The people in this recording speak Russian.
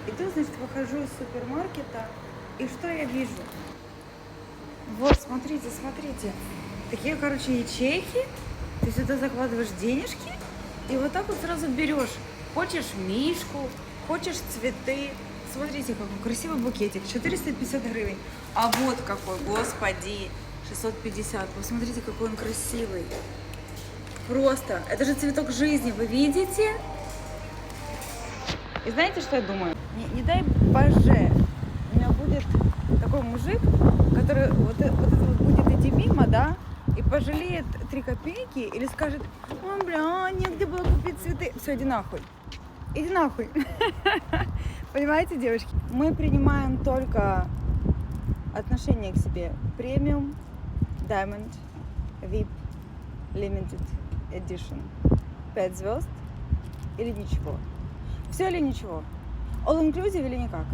Иду, значит, выхожу из супермаркета, и что я вижу? Вот, смотрите, смотрите. Такие, короче, ячейки. Ты сюда закладываешь денежки, и вот так вот сразу берешь. Хочешь мишку, хочешь цветы. Смотрите, какой красивый букетик. 450 гривен. А вот какой, господи, 650. Посмотрите, какой он красивый. Просто, это же цветок жизни, вы видите? И знаете, что я думаю? Не дай боже, у меня будет такой мужик, который вот это вот будет идти мимо, да, и пожалеет 3 копейки или скажет: ой, бля, негде было купить цветы. Все, иди нахуй. Иди нахуй. Понимаете, девочки? Мы принимаем только отношение к себе. Премиум, Diamond, VIP, Limited Edition. 5 звезд или ничего. Все или ничего. All inclusive или никак.